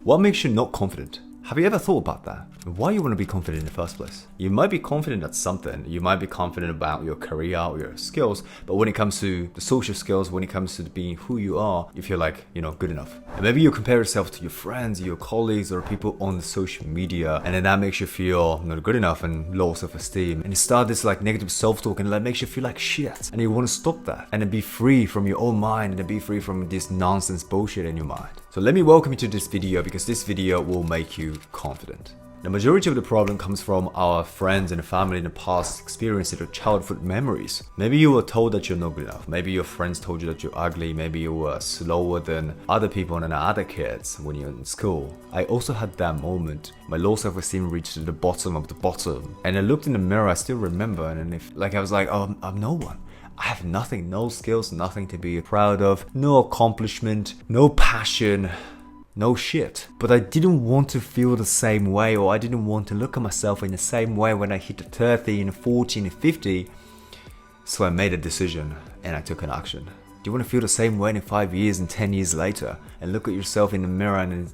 What makes you not confident? Have you ever thought about that? Why you want to be confident in the first place? You might be confident at something. You might be confident about your career or your skills, but when it comes to the social skills, when it comes to being who you are, you feel like you're not good enough. And maybe you compare yourself to your friends, your colleagues, or people on the social media, and then that makes you feel not good enough and low self-esteem. And you start this like negative self-talk, and that makes you feel like shit. And you want to stop that and then be free from your own mind and then be free from this nonsense bullshit in your mind. So let me welcome you to this video, because this video will make you confident. The majority of the problem comes from our friends and family in the past experiences or childhood memories. Maybe you were told that you're not good enough. Maybe your friends told you that you're ugly. Maybe you were slower than other people and other kids when you're in school. I also had that moment. My low self-esteem reached to the bottom of the bottom. And I looked in the mirror, I still remember, and I was like, oh, I'm no one. I have nothing, no skills, nothing to be proud of, no accomplishment, no passion, no shit. But I didn't want to feel the same way, or I didn't want to look at myself in the same way when I hit 30 and 40 and 50. So I made a decision and I took an action. Do you want to feel the same way in 5 years and 10 years later and look at yourself in the mirror and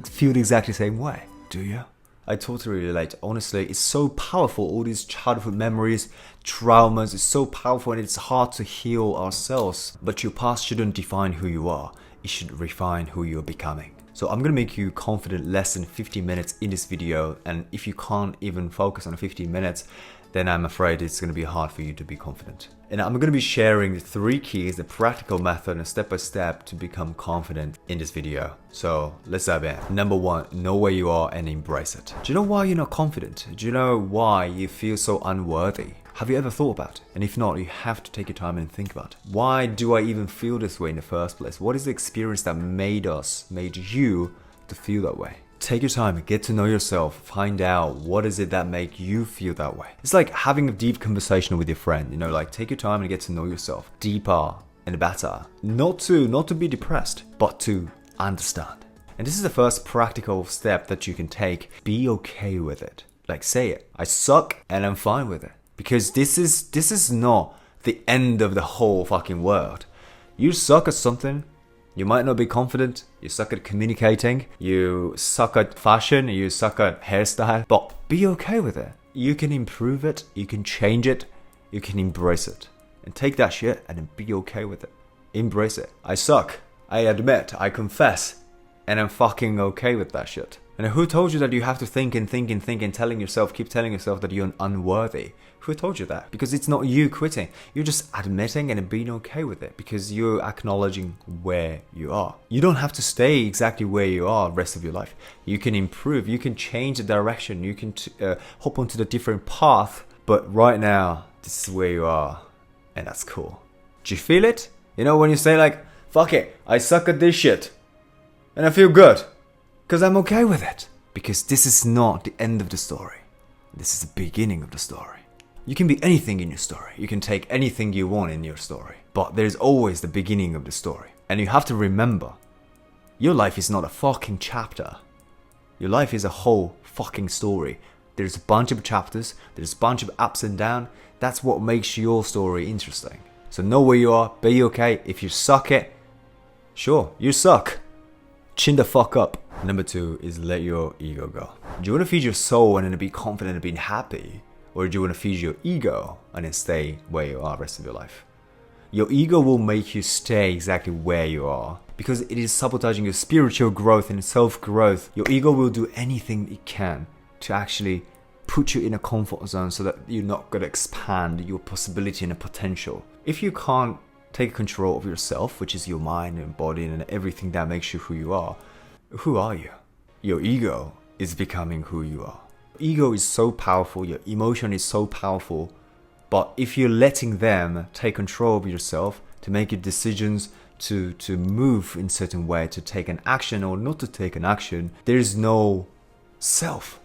feel the exactly same way? Do you? I totally relate. Honestly, it's so powerful. All these childhood memories, traumas, it's so powerful and it's hard to heal ourselves. But your past shouldn't define who you are. It should refine who you're becoming. So I'm going to make you confident less than 15 minutes in this video. And if you can't even focus on 15 minutes, then I'm afraid it's going to be hard for you to be confident. And I'm going to be sharing the 3 keys, the practical method and step-by-step to become confident in this video. So let's dive in. Number 1, know where you are and embrace it. Do you know why you're not confident? Do you know why you feel so unworthy? Have you ever thought about it? And if not, you have to take your time and think about it. Why do I even feel this way in the first place? What is the experience that made you to feel that way? Take your time and get to know yourself. Find out what is it that make you feel that way. It's like having a deep conversation with your friend. Like take your time and get to know yourself deeper and better. Not to be depressed, but to understand. And this is the first practical step that you can take. Be okay with it. Like say it. I suck and I'm fine with it. Because this is not the end of the whole fucking world. You suck at something. You might not be confident, you suck at communicating, you suck at fashion, you suck at hairstyle, but be okay with it. You can improve it, you can change it, you can embrace it. And take that shit and then be okay with it. Embrace it. I suck, I admit, I confess, and I'm fucking okay with that shit. And who told you that you have to think and think and think and keep telling yourself that you're unworthy? Who told you that? Because it's not you quitting. You're just admitting and being okay with it because you're acknowledging where you are. You don't have to stay exactly where you are the rest of your life. You can improve. You can change the direction. You can hop onto the different path. But right now, this is where you are. And that's cool. Do you feel it? When you say like, fuck it, I suck at this shit. And I feel good. Because I'm okay with it. Because this is not the end of the story. This is the beginning of the story. You can be anything in your story. You can take anything you want in your story. But there's always the beginning of the story. And you have to remember, your life is not a fucking chapter. Your life is a whole fucking story. There's a bunch of chapters. There's a bunch of ups and downs. That's what makes your story interesting. So know where you are. Be okay. If you suck it, sure, you suck. Chin the fuck up. Number 2 is let your ego go. Do you want to feed your soul and then be confident and being happy? Or do you want to feed your ego and then stay where you are the rest of your life? Your ego will make you stay exactly where you are because it is sabotaging your spiritual growth and self-growth. Your ego will do anything it can to actually put you in a comfort zone so that you're not going to expand your possibility and potential. If you can't take control of yourself, which is your mind and body and everything that makes you who you are you? Your ego is becoming who you are. Ego is so powerful, your emotion is so powerful, but if you're letting them take control of yourself to make your decisions, to move in a certain way, to take an action or not to take an action, there is no self.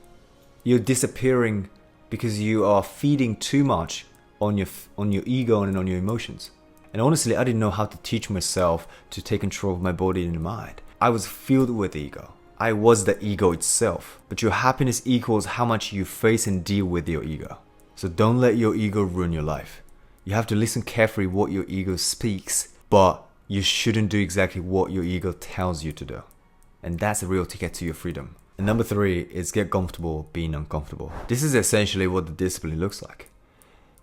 You're disappearing because you are feeding too much on your ego and on your emotions. And honestly, I didn't know how to teach myself to take control of my body and mind. I was filled with ego. I was the ego itself. But your happiness equals how much you face and deal with your ego. So don't let your ego ruin your life. You have to listen carefully what your ego speaks, but you shouldn't do exactly what your ego tells you to do. And that's the real ticket to your freedom. And number 3 is get comfortable being uncomfortable. This is essentially what the discipline looks like.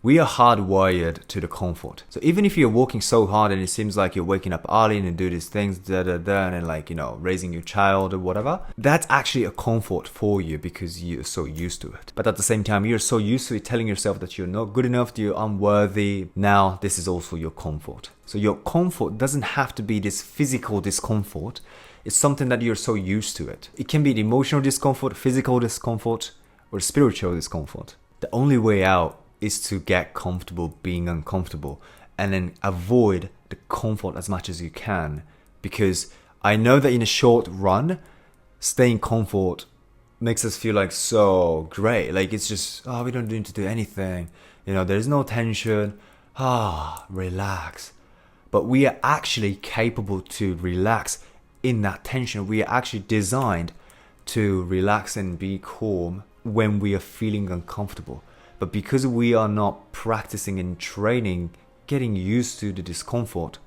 We are hardwired to the comfort. So even if you're working so hard and it seems like you're waking up early and do these things, and then like, raising your child or whatever, that's actually a comfort for you because you're so used to it. But at the same time, you're so used to it, telling yourself that you're not good enough, you're unworthy. Now, this is also your comfort. So your comfort doesn't have to be this physical discomfort. It's something that you're so used to it. It can be the emotional discomfort, physical discomfort, or spiritual discomfort. The only way out is to get comfortable being uncomfortable and then avoid the comfort as much as you can. Because I know that in a short run, staying comfort makes us feel like so great. Like it's just, we don't need to do anything. There's no tension. Relax. But we are actually capable to relax in that tension. We are actually designed to relax and be calm when we are feeling uncomfortable. But because we are not practicing and training, getting used to the discomfort,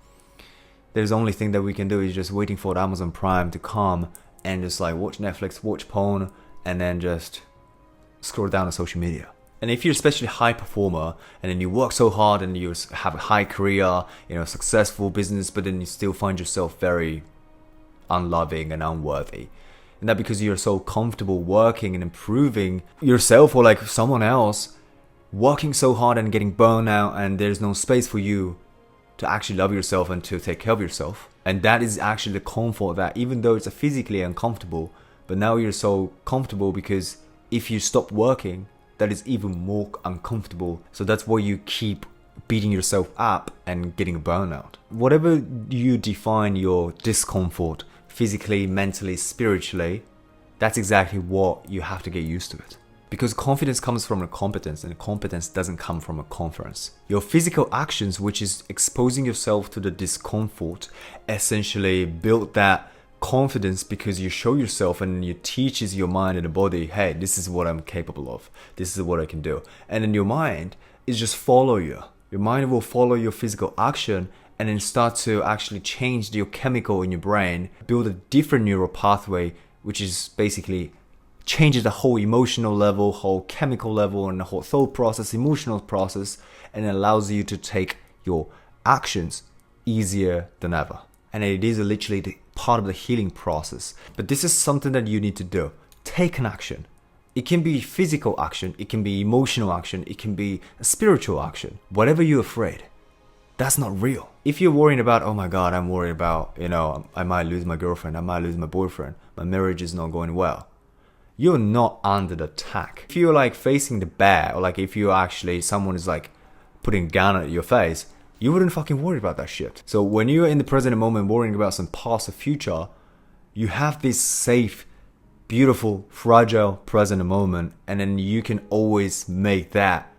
there's only thing that we can do is just waiting for Amazon Prime to come and just like watch Netflix, watch porn, and then just scroll down on social media. And if you're especially high performer and then you work so hard and you have a high career, successful business, but then you still find yourself very unloving and unworthy. And that because you're so comfortable working and improving yourself or like someone else, working so hard and getting burned out, and there's no space for you to actually love yourself and to take care of yourself. And that is actually the comfort that even though it's physically uncomfortable, but now you're so comfortable because if you stop working, that is even more uncomfortable. So that's why you keep beating yourself up and getting a burnout. Whatever you define your discomfort, physically, mentally, spiritually, that's exactly what you have to get used to it. Because confidence comes from a competence, and competence doesn't come from a conference. Your physical actions, which is exposing yourself to the discomfort, essentially build that confidence because you show yourself and you teaches your mind and the body, hey, this is what I'm capable of. This is what I can do. And then your mind is just follow you. Your mind will follow your physical action and then start to actually change your chemical in your brain, build a different neural pathway, which is basically changes the whole emotional level, whole chemical level, and the whole thought process, emotional process, and it allows you to take your actions easier than ever. And it is literally the part of the healing process. But this is something that you need to do. Take an action. It can be physical action, it can be emotional action, it can be a spiritual action. Whatever you're afraid, that's not real. If you're worrying about, oh my God, I'm worried about, I might lose my girlfriend, I might lose my boyfriend, my marriage is not going well, you're not under the attack. If you're like facing the bear, or like if you actually, someone is like putting a gun at your face, you wouldn't fucking worry about that shit. So when you're in the present moment worrying about some past or future, you have this safe, beautiful, fragile present moment, and then you can always make that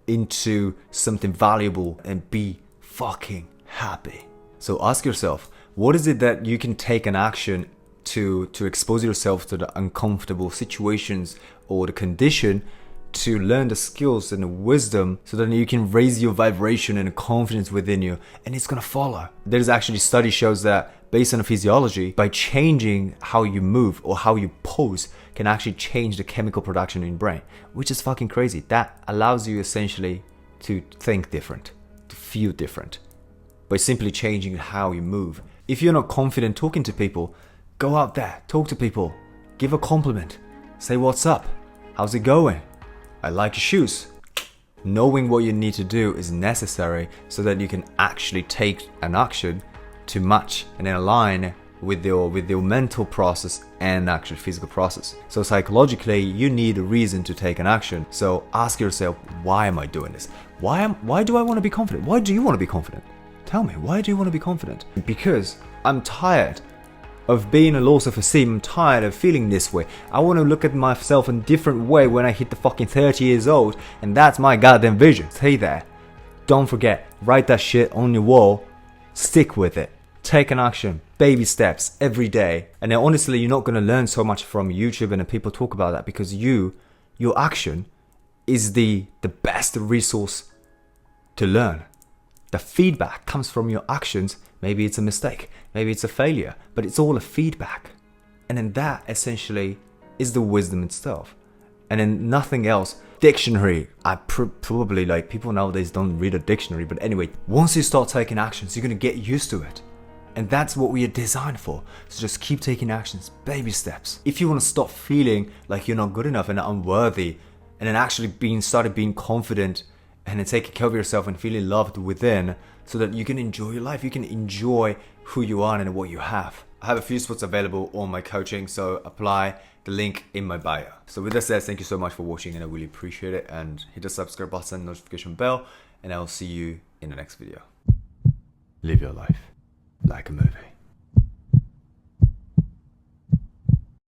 into something valuable and be fucking happy. So ask yourself, what is it that you can take an action to expose yourself to the uncomfortable situations or the condition to learn the skills and the wisdom so that you can raise your vibration and confidence within you, and it's gonna follow. There's actually study shows that based on the physiology, by changing how you move or how you pose can actually change the chemical production in your brain, which is fucking crazy. That allows you essentially to think different, to feel different by simply changing how you move. If you're not confident talking to people, go out there, talk to people, give a compliment, say what's up, how's it going, I like your shoes. Knowing what you need to do is necessary so that you can actually take an action to match and then align with your mental process and actual physical process. So psychologically, you need a reason to take an action. So ask yourself, why am I doing this? Why do I want to be confident? Why do you want to be confident? Tell me, why do you want to be confident? Because I'm tired of being a loss of esteem. I'm tired of feeling this way. I want to look at myself in a different way when I hit the fucking 30 years old, and that's my goddamn vision. Stay there. Don't forget, write that shit on your wall. Stick with it. Take an action. Baby steps every day. And then honestly, you're not going to learn so much from YouTube and people talk about that, because your action is the best resource to learn. The feedback comes from your actions. Maybe it's a mistake, maybe it's a failure, but it's all a feedback. And then that essentially is the wisdom itself. And then nothing else. Dictionary. I probably, like, people nowadays don't read a dictionary, but anyway, once you start taking actions, you're gonna get used to it. And that's what we are designed for. So just keep taking actions, baby steps. If you want to stop feeling like you're not good enough and unworthy, and then actually started being confident and then taking care of yourself and feeling loved within, so that you can enjoy your life, you can enjoy who you are and what you have. I have a few spots available on my coaching, so apply the link in my bio. So with that said, thank you so much for watching, and I really appreciate it. And hit the subscribe button, notification bell, and I will see you in the next video. Live your life like a movie.